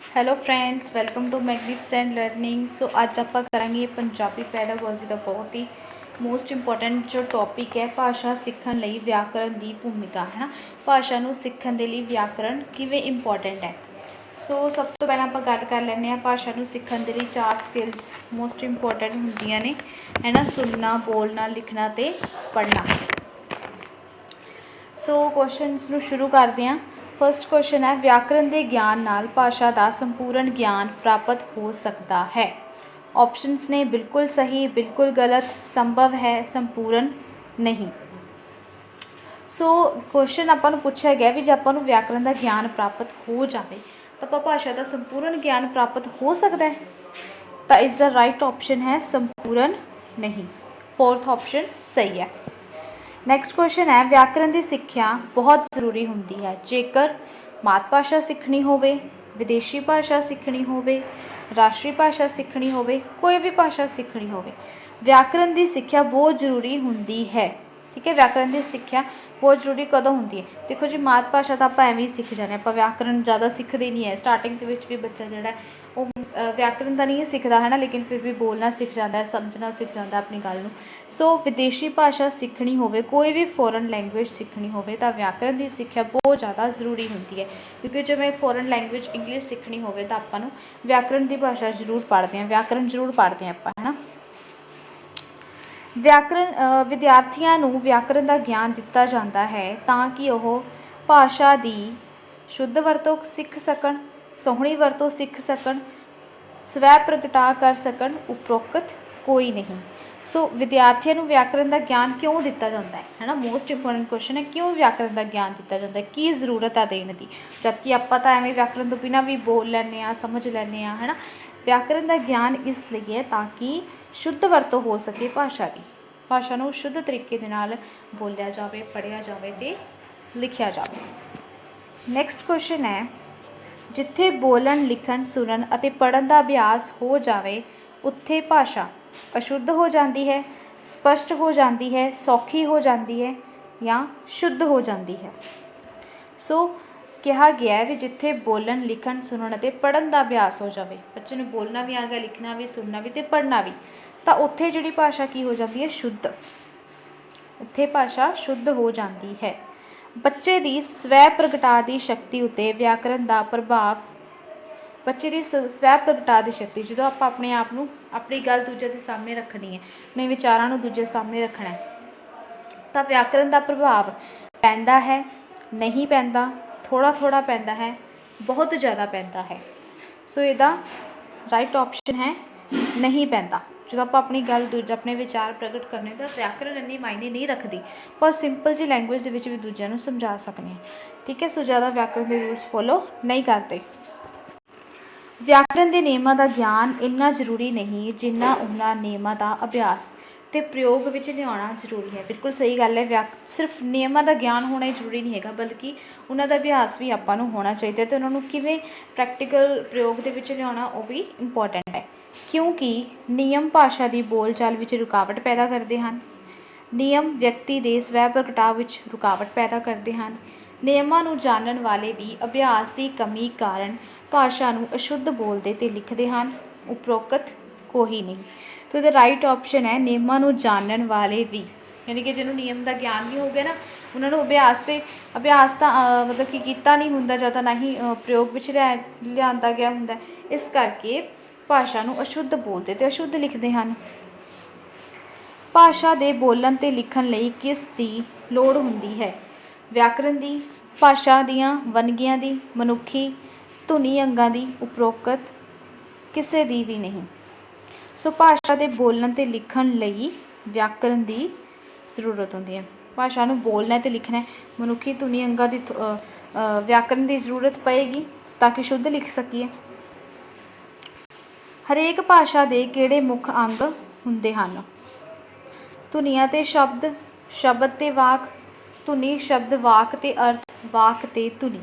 Hello friends, welcome to magnificent learning. So अज आप करांगे पंजाबी पैडागोजी का बहुत ही मोस्ट इंपोर्टेंट जो टॉपिक है भाषा सीखण लई व्याकरण की भूमिका है ना। भाषा नूं सीखण दे लई व्याकरण किवें इंपोर्टेंट है। सो सब तो पहले आप गल कर लैंदे हां भाषा नूं सीखण दे लई 4 स्किल्स मोस्ट इंपोर्टेंट हुंदियां ने है ना, सुनना, बोलना, लिखना ते पढ़ना। सो क्वेश्चनस नूं शुरू करते हैं। फर्स्ट क्वेश्चन है, व्याकरण के ज्ञान नाल भाषा का संपूर्ण ज्ञान प्राप्त हो सकता है। ऑप्शंस ने बिल्कुल सही, बिल्कुल गलत, संभव है, संपूर्ण नहीं। सो क्वेश्चन आपां नूं पुछया गया भी जे आपां नूं व्याकरण का ज्ञान प्राप्त हो जाए तो आपां भाषा का संपूर्ण ज्ञान प्राप्त हो सकता है। तो इस द राइट ऑप्शन है संपूर्ण नहीं। फोर्थ ऑप्शन सही है। नैक्सट क्वेश्चन है, व्याकरण की सिक्ख्या बहुत जरूरी होंगी है जेकर मात भाषा सीखनी होवे, विदेशी भाषा सीखनी होवे, राष्ट्रीय भाषा सीखनी होवे, कोई भी भाषा सीखनी होवे, व्याकरण की सिक्ख्या बहुत जरूरी होंगी है। ठीक है, व्याकरण की सिक्ख्या बहुत जरूरी कदों होंगी है? देखो जी, मात भाषा तो आप एवं ही सीख जाने, आप व्याकरण ज़्यादा सीखते नहीं है। स्टार्टिंग के भी बच्चा जोड़ा वो व्याकरण तो नहीं सीखता है ना, लेकिन फिर भी बोलना सीख जाता है, समझना सीख जाता है अपनी गल। सो विदेशी भाषा सीखनी होवे, कोई भी फॉरन लैंग्वेज सीखनी होवे तो व्याकरण की सिक्ख्या बहुत ज़्यादा जरूरी होंगी है। क्योंकि जब मैं फॉरन लैंग्वेज इंग्लिश सीखनी होवे तो आपां नूं व्याकरण की भाषा जरूर पढ़ते हैं, व्याकरण जरूर पढ़ते हैं आपां, है ना। व्याकरण विद्यार्थियों नूं व्याकरण का ज्ञान दिता जाता है ताकि वह भाषा की शुद्ध वरतों सीख सकन, सोहनी वरतों सीख सकन, स्वै प्रगटा कर सकन, उपरोक्त कोई नहीं। सो विद्यार्थियों को व्याकरण का ज्ञान क्यों दिता जाता है ना। मोस्ट इंपोर्टेंट क्वेश्चन है, क्यों व्याकरण का ज्ञान दिता जाता है, की जरूरत है देने की, जबकि आप तो एवं व्याकरण तो बिना भी बोल लैने, समझ लैने, है ना। व्याकरण का ज्ञान इसलिए है ताकि शुद्ध वरतों हो सके भाषा की, भाषा को शुद्ध तरीके दे नाल बोलिया जाए, पढ़िया जाए तो लिखिया जाए। नैक्सट क्वेश्चन है, जिथे बोलन, लिखन, सुनन अते पढ़न का अभ्यास हो जाए उत्थे भाषा अशुद्ध हो जाती है, स्पष्ट हो जाती है, सौखी हो जाती है या शुद्ध हो जाती है। सो कहा गया है भी जिथे बोलन, लिखन, सुनन अते पढ़न का अभ्यास हो जाए, बच्चे ने बोलना भी आ गया, लिखना भी, सुनना भी तो पढ़ना भी, तो उत्थे जिहड़ी भाषा की हो जाती है शुद्ध, उत्थे भाषा शुद्ध हो जाती है। बच्चे की स्वै प्रगटा की शक्ति उत्ते व्याकरण का प्रभाव, बच्चे की स्वै प्रगटा की शक्ति, जो आप अपने आप को अपनी गल दूजे के सामने रखनी है, अपने विचारों को दूजे सामने रखना है, तो व्याकरण का प्रभाव पैंदा है, नहीं पैंदा, थोड़ा थोड़ा पैंदा है, बहुत ज़्यादा पैंदा है। सो इसका राइट ऑप्शन है नहीं पैंदा। जो आप अपनी गल दूजा अपने विचार प्रगट करने तो व्याकरण इन्नी मायने नहीं रखती, पर सिंपल जी लैंग्वेज भी दूजिਆਂ ਨੂੰ समझा सकते हैं। ठीक है, सो ज़्यादा व्याकरण के रूल्स फॉलो नहीं करते। व्याकरण के नियमों का ज्ञान इन्ना जरूरी नहीं जिन्ना उन्होंने नियमों का अभ्यास तो प्रयोग में लिया जरूरी है। बिल्कुल सही गल है, सिर्फ नियमों का ज्ञान होना ही जरूरी नहीं है, बल्कि उन्होंने अभ्यास भी आपां नूं होना चाहिए, तो उन्होंने किवें प्रैक्टिकल प्रयोग के लिया वो भी इंपॉर्टेंट है। क्योंकि नियम भाषा की बोलचाल में रुकावट पैदा करते हैं, नियम व्यक्ति के स्वै प्रगटाव में रुकावट पैदा करते हैं, नियमों को जानने वाले भी अभ्यास की कमी कारण भाषा को अशुद्ध बोलते तो लिखते हैं, उपरोक्त कोई नहीं। तो ये राइट ऑप्शन है नियमों को जानने वाले भी, यानी कि जिन्होंने नियम का ज्ञान भी हो गया ना, उन्होंने अभ्यास तो मतलब कि किया नहीं होंदा, ज़्यादा ना ही प्रयोग में लिया गया होंदा, इस करके भाषा को अशुद्ध बोलते तो अशुद्ध लिखते हैं। भाषा के बोलन ते लिखण लई किस दी लोड़ हुंदी है? व्याकरण की, भाषा दियां वनगियां दी, मनुखी धुनी अंगां दी, उपरोक्त किसी दी भी नहीं। सो भाषा के बोलन ते लिखण लई व्याकरण की जरूरत होंदी है। भाषा को बोलना तो लिखना है, मनुखी धुनी अंगां की व्याकरण की जरूरत पएगी ताकि शुद्ध लिख सकीए। हरेक भाषा के किहड़े मुख अंग हुंदे हन? धुनियां ते शब्द, शब्द ते वाक, धुनी शब्द वाक ते अर्थ, वाक ते धुनी।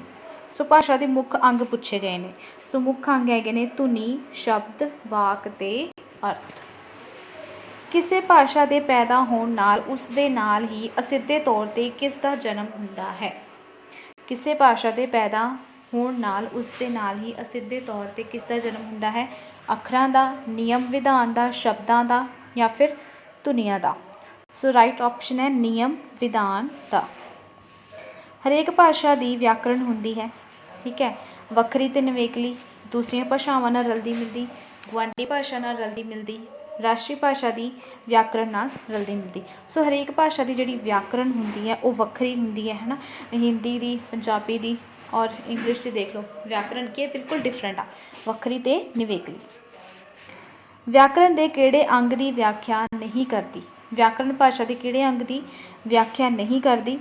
सो भाषा के मुख अंग पूछे गए हैं। सो मुख अंग है ने धुनी, शब्द, वाक ते अर्थ। किसी भाषा के पैदा होने नाल उस दे नाल ही असिद्धे तौर पर किस दा जन्म हुंदा है? किसी भाषा के पैदा ਹੋਣ ਨਾਲ ਉਸ ਦੇ ਨਾਲ ਹੀ ਅਸਿੱਧੇ ਤੌਰ 'ਤੇ ਕਿਸ ਦਾ ਜਨਮ ਹੁੰਦਾ ਹੈ? ਅੱਖਰਾਂ ਦਾ, ਨਿਯਮ ਵਿਧਾਨ ਦਾ, ਸ਼ਬਦਾਂ ਦਾ ਜਾਂ ਫਿਰ ਧੁਨੀਆਂ ਦਾ। ਸੋ ਰਾਈਟ ਆਪਸ਼ਨ ਹੈ ਨਿਯਮ ਵਿਧਾਨ ਦਾ। ਹਰੇਕ ਭਾਸ਼ਾ ਦੀ ਵਿਆਕਰਣ ਹੁੰਦੀ ਹੈ, ਠੀਕ ਹੈ, ਵੱਖਰੀ ਅਤੇ ਨਿਵੇਕਲੀ, ਦੂਸਰੀਆਂ ਭਾਸ਼ਾਵਾਂ ਨਾਲ ਰਲਦੀ ਮਿਲਦੀ, ਗੁਆਂਢੀ ਭਾਸ਼ਾ ਨਾਲ ਰਲਦੀ ਮਿਲਦੀ, ਰਾਸ਼ਟਰੀ ਭਾਸ਼ਾ ਦੀ ਵਿਆਕਰਣ ਨਾਲ ਰਲਦੀ ਮਿਲਦੀ। ਸੋ ਹਰੇਕ ਭਾਸ਼ਾ ਦੀ ਜਿਹੜੀ ਵਿਆਕਰਣ ਹੁੰਦੀ ਹੈ ਉਹ ਵੱਖਰੀ ਹੁੰਦੀ ਹੈ ਨਾ। ਹਿੰਦੀ ਦੀ, ਪੰਜਾਬੀ ਦੀ ਔਰ ਇੰਗਲਿਸ਼ ਦੀ ਦੇਖ ਲਓ, ਵਿਆਕਰਣ ਕੀ ਹੈ? ਬਿਲਕੁਲ ਡਿਫਰੈਂਟ ਆ, ਵੱਖਰੀ ਅਤੇ ਨਿਵੇਕਲੀ। ਵਿਆਕਰਣ ਦੇ ਕਿਹੜੇ ਅੰਗ ਦੀ ਵਿਆਖਿਆ ਨਹੀਂ ਕਰਦੀ? ਵਿਆਕਰਣ ਭਾਸ਼ਾ ਦੇ ਕਿਹੜੇ ਅੰਗ ਦੀ ਵਿਆਖਿਆ ਨਹੀਂ ਕਰਦੀ?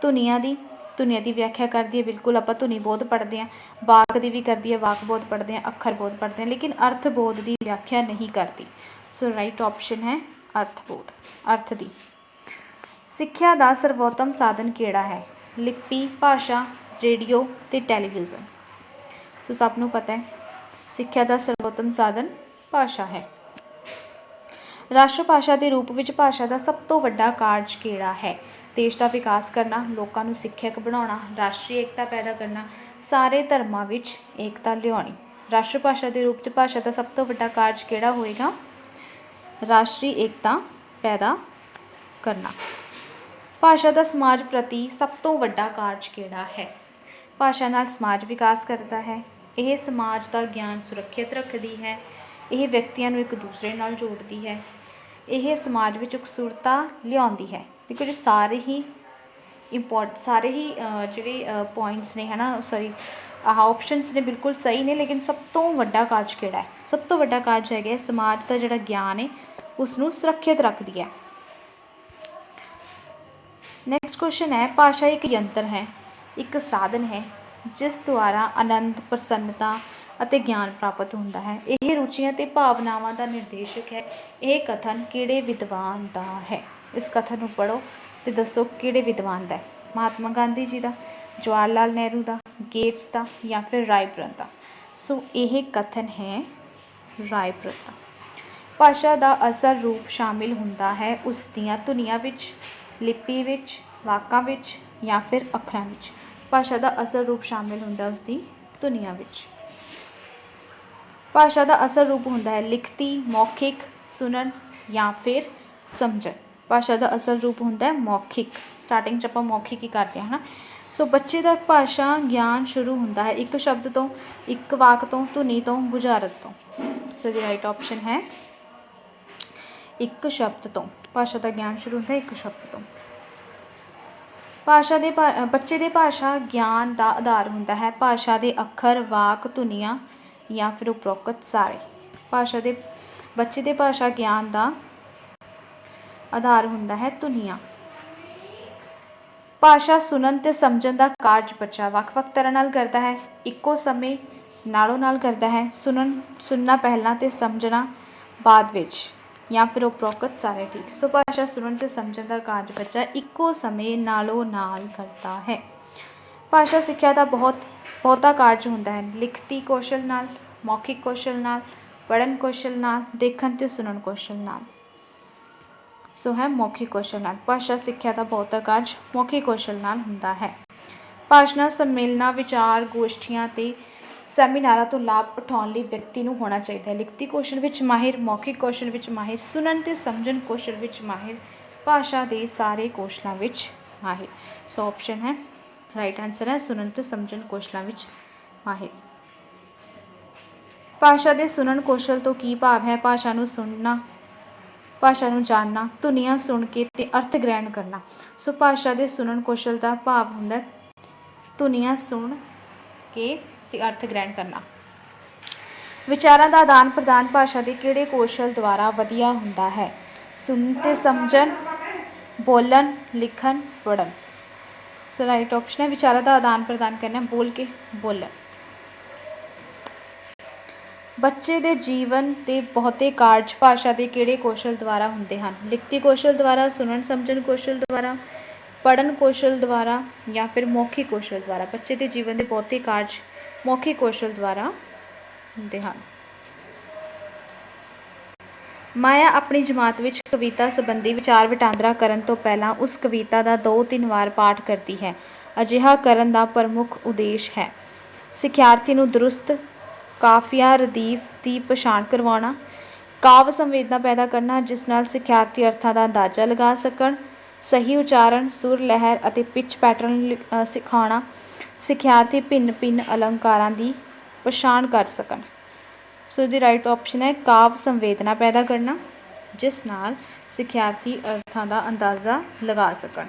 ਧੁਨੀਆਂ ਦੀ, ਧੁਨੀਆਂ ਦੀ ਵਿਆਖਿਆ ਕਰਦੀ ਹੈ, ਬਿਲਕੁਲ ਆਪਾਂ ਧੁਨੀ ਬੋਧ ਪੜ੍ਹਦੇ ਹਾਂ। ਵਾਕ ਦੀ ਵੀ ਕਰਦੀ ਹੈ, ਵਾਕ ਬੋਧ ਪੜ੍ਹਦੇ ਹਾਂ, ਅੱਖਰ ਬੋਧ ਪੜ੍ਹਦੇ ਹਾਂ, ਲੇਕਿਨ ਅਰਥ ਬੋਧ ਦੀ ਵਿਆਖਿਆ ਨਹੀਂ ਕਰਦੀ। ਸੋ ਰਾਈਟ ਆਪਸ਼ਨ ਹੈ ਅਰਥ ਬੋਧ, ਅਰਥ ਦੀ। ਸਿੱਖਿਆ ਦਾ ਸਰਵੋਤਮ ਸਾਧਨ ਕਿਹੜਾ ਹੈ? ਲਿਪੀ, ਭਾਸ਼ਾ, ਰੇਡੀਓ ਅਤੇ ਟੈਲੀਵਿਜ਼ਨ। ਸੋ ਸਭ ਨੂੰ ਪਤਾ ਹੈ ਸਿੱਖਿਆ ਦਾ ਸਰਵੋਤਮ ਸਾਧਨ ਭਾਸ਼ਾ ਹੈ। ਰਾਸ਼ਟਰ ਭਾਸ਼ਾ ਦੇ ਰੂਪ ਵਿੱਚ ਭਾਸ਼ਾ ਦਾ ਸਭ ਤੋਂ ਵੱਡਾ ਕਾਰਜ ਕਿਹੜਾ ਹੈ? ਦੇਸ਼ ਦਾ ਵਿਕਾਸ ਕਰਨਾ, ਲੋਕਾਂ ਨੂੰ ਸਿੱਖਿਅਕ ਬਣਾਉਣਾ, ਰਾਸ਼ਟਰੀ ਏਕਤਾ ਪੈਦਾ ਕਰਨਾ, ਸਾਰੇ ਧਰਮਾਂ ਵਿੱਚ ਏਕਤਾ ਲਿਆਉਣੀ। ਰਾਸ਼ਟਰ ਭਾਸ਼ਾ ਦੇ ਰੂਪ 'ਚ ਭਾਸ਼ਾ ਦਾ ਸਭ ਤੋਂ ਵੱਡਾ ਕਾਰਜ ਕਿਹੜਾ ਹੋਏਗਾ? ਰਾਸ਼ਟਰੀ ਏਕਤਾ ਪੈਦਾ ਕਰਨਾ। ਭਾਸ਼ਾ ਦਾ ਸਮਾਜ ਪ੍ਰਤੀ ਸਭ ਤੋਂ ਵੱਡਾ ਕਾਰਜ ਕਿਹੜਾ ਹੈ? ਭਾਸ਼ਾ ਨਾਲ ਸਮਾਜ ਵਿਕਾਸ ਕਰਦਾ ਹੈ, ਇਹ ਸਮਾਜ ਦਾ ਗਿਆਨ ਸੁਰੱਖਿਅਤ ਰੱਖਦੀ ਹੈ, ਇਹ ਵਿਅਕਤੀਆਂ ਨੂੰ ਇੱਕ ਦੂਸਰੇ ਨਾਲ ਜੋੜਦੀ ਹੈ, ਇਹ ਸਮਾਜ ਵਿੱਚ ਇਕਸੁਰਤਾ ਲਿਆਉਂਦੀ ਹੈ। ਦੇਖੋ ਜੀ ਸਾਰੇ ਹੀ ਜਿਹੜੇ ਪੁਆਇੰਟਸ ਨੇ ਹੈ ਨਾ, ਸੌਰੀ ਆਹ ਆਪਸ਼ਨਸ ਨੇ ਬਿਲਕੁਲ ਸਹੀ ਨੇ, ਲੇਕਿਨ ਸਭ ਤੋਂ ਵੱਡਾ ਕਾਰਜ ਕਿਹੜਾ ਹੈ? ਸਭ ਤੋਂ ਵੱਡਾ ਕਾਰਜ ਹੈਗਾ ਸਮਾਜ ਦਾ ਜਿਹੜਾ ਗਿਆਨ ਹੈ ਉਸ ਨੂੰ ਸੁਰੱਖਿਅਤ ਰੱਖਦੀ ਹੈ। ਨੈਕਸਟ ਕੁਐਸਚਨ ਹੈ, ਭਾਸ਼ਾ ਇੱਕ ਯੰਤਰ ਹੈ, ਇੱਕ ਸਾਧਨ ਹੈ ਜਿਸ ਦੁਆਰਾ ਆਨੰਦ, ਪ੍ਰਸੰਨਤਾ ਅਤੇ ਗਿਆਨ ਪ੍ਰਾਪਤ ਹੁੰਦਾ ਹੈ। ਇਹ ਰੁਚੀਆਂ ਅਤੇ ਭਾਵਨਾਵਾਂ ਦਾ ਨਿਰਦੇਸ਼ਕ ਹੈ। ਇਹ ਕਥਨ ਕਿਹੜੇ ਵਿਦਵਾਨ ਦਾ ਹੈ? ਇਸ ਕਥਨ ਨੂੰ ਪੜ੍ਹੋ ਅਤੇ ਦੱਸੋ ਕਿਹੜੇ ਵਿਦਵਾਨ ਦਾ ਹੈ? ਮਹਾਤਮਾ ਗਾਂਧੀ ਜੀ ਦਾ, ਜਵਾਹਰ ਲਾਲ ਨਹਿਰੂ ਦਾ, ਗੇਟਸ ਦਾ ਜਾਂ ਫਿਰ ਰਾਏਬਰਤ ਦਾ। ਸੋ ਇਹ ਕਥਨ ਹੈ ਰਾਏਬਰਤ ਦਾ। ਭਾਸ਼ਾ ਦਾ ਅਸਲ ਰੂਪ ਸ਼ਾਮਿਲ ਹੁੰਦਾ ਹੈ ਉਸ ਦੀਆਂ ਧੁਨੀਆਂ ਵਿੱਚ, ਲਿਪੀ ਵਿੱਚ, ਵਾਕਾਂ ਵਿੱਚ ਜਾਂ ਫਿਰ ਅੱਖਰਾਂ ਵਿੱਚ। ਭਾਸ਼ਾ ਦਾ ਅਸਲ ਰੂਪ ਸ਼ਾਮਿਲ ਹੁੰਦਾ ਉਸ ਦੀ ਧੁਨੀਆਂ ਵਿੱਚ। ਭਾਸ਼ਾ ਦਾ ਅਸਲ ਰੂਪ ਹੁੰਦਾ ਹੈ ਲਿਖਤੀ, ਮੌਖਿਕ, ਸੁਣਨ ਜਾਂ ਫਿਰ ਸਮਝਣ। ਭਾਸ਼ਾ ਦਾ ਅਸਲ ਰੂਪ ਹੁੰਦਾ ਹੈ ਮੌਖਿਕ। ਸਟਾਰਟਿੰਗ 'ਚ ਆਪਾਂ ਮੌਖਿਕ ਹੀ ਕਰਦੇ ਹਾਂ ਨਾ। ਸੋ ਬੱਚੇ ਦਾ ਭਾਸ਼ਾ ਗਿਆਨ ਸ਼ੁਰੂ ਹੁੰਦਾ ਹੈ ਇੱਕ ਸ਼ਬਦ ਤੋਂ, ਇੱਕ ਵਾਕ ਤੋਂ, ਧੁਨੀ ਤੋਂ, ਬੁਝਾਰਤ ਤੋਂ। ਸੋ ਦੀ ਰਾਈਟ ਆਪਸ਼ਨ ਹੈ ਇੱਕ ਸ਼ਬਦ ਤੋਂ। ਭਾਸ਼ਾ ਦਾ ਗਿਆਨ ਸ਼ੁਰੂ ਹੁੰਦਾ ਇੱਕ ਸ਼ਬਦ ਤੋਂ। ਬੱਚੇ ਦੇ ਭਾਸ਼ਾ ਗਿਆਨ ਦਾ ਆਧਾਰ ਹੁੰਦਾ ਹੈ ਭਾਸ਼ਾ ਦੇ ਅੱਖਰ, ਵਾਕ, ਧੁਨੀਆਂ ਜਾਂ ਫਿਰ ਉਪਰੋਕਤ ਸਾਰੇ। ਬੱਚੇ ਦੇ ਭਾਸ਼ਾ ਗਿਆਨ ਦਾ ਆਧਾਰ ਹੁੰਦਾ ਹੈ ਧੁਨੀਆਂ। ਭਾਸ਼ਾ ਸੁਣਨ ਅਤੇ ਸਮਝਣ ਦਾ ਕਾਰਜ ਬੱਚਾ ਵੱਖ-ਵੱਖ ਤਰ੍ਹਾਂ ਨਾਲ ਕਰਦਾ ਹੈ, ਇੱਕੋ ਸਮੇਂ ਨਾਲੋਂ ਨਾਲ ਕਰਦਾ ਹੈ। ਸੁਣਨਾ ਪਹਿਲਾਂ ਅਤੇ ਸਮਝਣਾ ਬਾਅਦ ਵਿੱਚ ਜਾਂ ਫਿਰ ਉਪਰੋਕਤ ਸਾਰੇ। ਠੀਕ। ਸੋ ਭਾਸ਼ਾ ਸੁਣਨ ਅਤੇ ਸਮਝਣ ਦਾ ਕਾਰਜ ਬੱਚਾ ਇੱਕੋ ਸਮੇਂ ਨਾਲੋਂ ਨਾਲ ਕਰਦਾ ਹੈ। ਭਾਸ਼ਾ ਸਿੱਖਿਆ ਦਾ ਬਹੁਤਾ ਕਾਰਜ ਹੁੰਦਾ ਹੈ ਲਿਖਤੀ ਕੌਸ਼ਲ ਨਾਲ, ਮੌਖਿਕ ਕੌਸ਼ਲ ਨਾਲ, ਪੜ੍ਹਨ ਕੌਸ਼ਲ ਨਾਲ, ਦੇਖਣ ਅਤੇ ਸੁਣਨ ਕੌਸ਼ਲ ਨਾਲ। ਸੋ ਹੈ ਮੌਖਿਕ ਕੌਸ਼ਲ ਨਾਲ। ਭਾਸ਼ਾ ਸਿੱਖਿਆ ਦਾ ਬਹੁਤਾ ਕਾਰਜ ਮੌਖਿਕ ਕੌਸ਼ਲ ਨਾਲ ਹੁੰਦਾ ਹੈ। ਭਾਸ਼ਣਾਂ, ਸੰਮੇਲਨਾਂ, ਵਿਚਾਰ ਗੋਸ਼ਟੀਆਂ ਅਤੇ ਸੈਮੀਨਾਰਾਂ ਤੋਂ ਲਾਭ ਉਠਾਉਣ ਲਈ ਵਿਅਕਤੀ ਨੂੰ ਹੋਣਾ ਚਾਹੀਦਾ ਹੈ ਲਿਖਤੀ ਕੌਸ਼ਲ ਵਿੱਚ ਮਾਹਿਰ, ਮੌਖਿਕ ਕੌਸ਼ਲ ਵਿੱਚ ਮਾਹਿਰ, ਸੁਣਨ ਅਤੇ ਸਮਝਣ ਕੌਸ਼ਲ ਵਿੱਚ ਮਾਹਿਰ, ਭਾਸ਼ਾ ਦੇ ਸਾਰੇ ਕੌਸ਼ਲਾਂ ਵਿੱਚ ਮਾਹਿਰ। ਸੋ ਆਪਸ਼ਨ ਹੈ ਰਾਈਟ ਆਨਸਰ ਹੈ ਸੁਣਨ ਅਤੇ ਸਮਝਣ ਕੌਸ਼ਲਾਂ ਵਿੱਚ ਮਾਹਿਰ। ਭਾਸ਼ਾ ਦੇ ਸੁਣਨ ਕੌਸ਼ਲ ਤੋਂ ਕੀ ਭਾਵ ਹੈ? ਭਾਸ਼ਾ ਨੂੰ ਸੁਣਨਾ, ਭਾਸ਼ਾ ਨੂੰ ਜਾਣਨਾ, ਧੁਨੀਆਂ ਸੁਣ ਕੇ ਅਤੇ ਅਰਥ ਗ੍ਰਹਿਣ ਕਰਨਾ। ਸੋ ਭਾਸ਼ਾ ਦੇ ਸੁਣਨ ਕੌਸ਼ਲ ਦਾ ਭਾਵ ਹੁੰਦਾ ਧੁਨੀਆਂ ਸੁਣ ਕੇ ਅਤੇ ਅਰਥ ਗ੍ਰਹਿਣ ਕਰਨਾ। ਵਿਚਾਰਾਂ ਦਾ ਆਦਾਨ ਪ੍ਰਦਾਨ ਭਾਸ਼ਾ ਦੇ ਕਿਹੜੇ ਕੌਸ਼ਲ ਦੁਆਰਾ ਵਧੀਆ ਹੁੰਦਾ ਹੈ? ਸੁਣਨ ਅਤੇ ਸਮਝਣ, ਬੋਲਣ, ਲਿਖਣ, ਪੜ੍ਹਨ। ਸੋ ਰਾਈਟ ਆਪਸ਼ਨ ਹੈ ਵਿਚਾਰਾਂ ਦਾ ਆਦਾਨ ਪ੍ਰਦਾਨ ਕਰਨਾ, ਬੋਲ ਕੇ ਬੋਲਣ। ਬੱਚੇ ਦੇ ਜੀਵਨ ਦੇ ਬਹੁਤੇ ਕਾਰਜ ਭਾਸ਼ਾ ਦੇ ਕਿਹੜੇ ਕੌਸ਼ਲ ਦੁਆਰਾ ਹੁੰਦੇ ਹਨ? ਲਿਖਤੀ ਕੌਸ਼ਲ ਦੁਆਰਾ, ਸੁਣਨ ਸਮਝਣ ਕੌਸ਼ਲ ਦੁਆਰਾ, ਪੜ੍ਹਨ ਕੌਸ਼ਲ ਦੁਆਰਾ ਜਾਂ ਫਿਰ ਮੌਖਿਕ ਕੌਸ਼ਲ ਦੁਆਰਾ। ਬੱਚੇ ਦੇ ਜੀਵਨ ਦੇ ਬਹੁਤੇ ਕਾਰਜ ਮੌਖਿਕ ਕੌਸ਼ਲ ਦੁਆਰਾ ਹੁੰਦੇ ਹਨ। ਮਾਇਆ ਆਪਣੀ ਜਮਾਤ ਵਿੱਚ ਕਵਿਤਾ ਸੰਬੰਧੀ ਵਿਚਾਰ ਵਟਾਂਦਰਾ ਕਰਨ ਤੋਂ ਪਹਿਲਾਂ ਉਸ ਕਵਿਤਾ ਦਾ 2-3 ਵਾਰ ਪਾਠ ਕਰਦੀ ਹੈ। ਅਜਿਹਾ ਕਰਨ ਦਾ ਪ੍ਰਮੁੱਖ ਉਦੇਸ਼ ਹੈ। सिख्यार्थी नूं दुरुस्त काफिया रदीफ की पछाण करवाउणा, काव संवेदना पैदा करना जिस नाल सिख्यार्थी अर्थां दा अंदाजा लगा सकण, सही उचारण सुर लहर अते पिच पैटर्न सिखाउणा, सिख्यार्थी भिन्न भिन्न अलंकारां दी पछाण कर सकण। सो इसदी राइट ऑप्शन है काव संवेदना पैदा करना जिस नाल सिख्यार्थी अर्थां दा अंदाज़ा लगा सकण।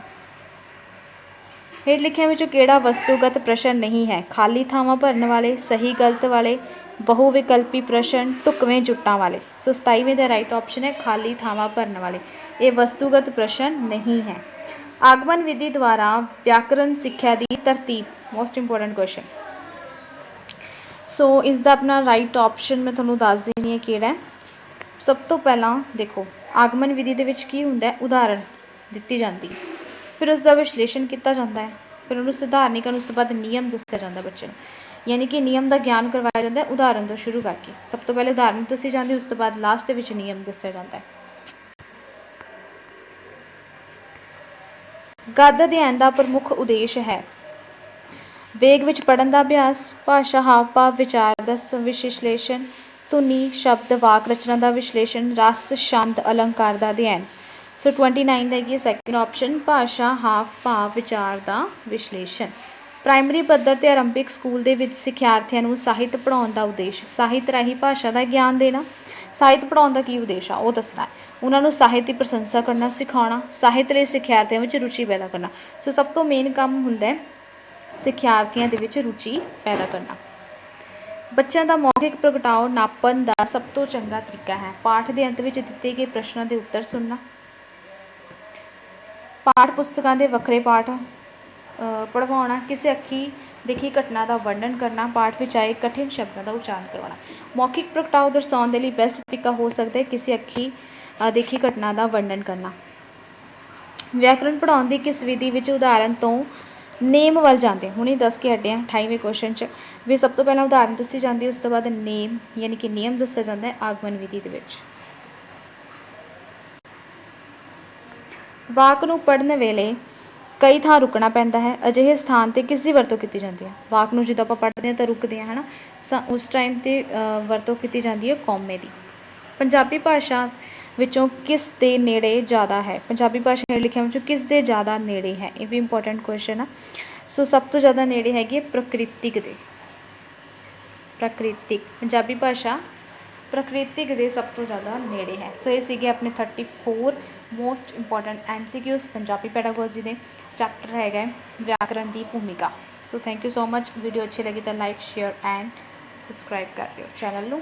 हेठ लिखियां विचों किहड़ा वस्तुगत प्रश्न नहीं है? खाली थावां भरन वाले, सही गलत वाले, बहुविकल्पी प्रश्न, ढुकवें जुट्टां वाले। सो 27वें दा राइट ऑप्शन है खाली थावां भरन वाले। ये वस्तुगत प्रश्न नहीं है। आगमन विधि द्वारा व्याकरण सिक्ख्या दी तरतीब, मोस्ट इंपोर्टेंट क्वेश्चन। सो इसका अपना राइट ऑप्शन मैं तुहानूं दस देनी है किहड़ा है। सब तो पहला देखो आगमन विधि दे विच की हुंदा है, उदाहरण दित्ती जाती है, फिर उसका विश्लेषण किया जाता है, फिर उन्होंने सधारणीकरण, उस तो बाद नियम दस्या जाता है बच्चे, यानी कि नियम का ज्ञान करवाया जाता है उदाहरण तो शुरू करके। सब तो पहले उदाहरण दसी जाती है, उस तो बाद लास्ट के नियम दस्या जाता है। गद्य अध्ययन का प्रमुख उद्देश्य है वेग विच पढ़न का अभ्यास, भाषा हाव भाव विचार का विश्लेषण, धुनी शब्द वाक रचना का विश्लेषण, रस छंद अलंकार का अध्ययन। सो 29 का है सैकेंड ऑप्शन, भाषा हाव भाव विचार का विश्लेषण। प्राइमरी पद्धर ते आरंभिक स्कूल दे विच सिख्यार्थियों को ਸਾਹਿਤ पढ़ाने का उद्देश्य ਸਾਹਿਤ राही भाषा का ज्ञान देना। ਸਾਹਿਤ पढ़ाने का की उद्देश्य आ वो दसना है। उन्होंने ਸਾਹਿਤ की प्रशंसा करना सिखाना, ਸਾਹਿਤ लिए सिख्यार्थियों में रुचि पैदा करना। सो सब तो मेन काम हुंदा है सिख्यार्थियों दे विच रुचि पैदा करना। बच्चों का मौखिक प्रगटाव नापन का सब तो चंगा तरीका है पाठ के अंत में दिए गए प्रश्नों के उत्तर सुनना, पाठ पुस्तकों के वक्रे पाठ पढ़वाना, किसी अखी देखी घटना का वर्णन करना, पाठ में आए कठिन शब्दों का उच्चारण करवाना। मौखिक प्रगटाव दर्शाने के लिए बेस्ट तरीका हो सकता है किसी अखी देखी घटना का वर्णन करना। व्याकरण पढ़ाने की किस विधि में उदाहरण तो नेम वाल जाते हुणे दस के हटे 28वें क्वेश्चन च भी सब तो पहला उदाहरण दसी जाती है, उस तो बाद नेम यानी कि नियम दस्या जाता है आगमन विधि दे विच। वाक नूं पढ़न वेले कई थां रुकना पैंदा है, अजिहे स्थान ते किस दी वरतों की जाती है? वाक नूं जदों आपां पढ़दे हां तां रुकदे हां है ना, उस टाइम ते वरतों की जाती है कौमे दी। पंजाबी भाषा विचों किस दे नेड़े ज़्यादा है? पंजाबी भाषा में लिखिया विचों किस दे ज़्यादा नेड़े है? ये भी इंपॉर्टेंट क्वेश्चन है। सो सब तो ज़्यादा नेड़े हैगी प्रकृतिक दे, प्राकृतिक पंजाबी भाषा प्राकृतिक दे सब तो ज़्यादा नेड़े है। सो ये सीगे अपने 34 most important MCQs Punjabi pedagogy दे चैप्टर है व्याकरण की भूमिका। So thank you so much. Video अच्छी लगी तो लाइक शेयर एंड सबसक्राइब कर दियो चैनल नूं।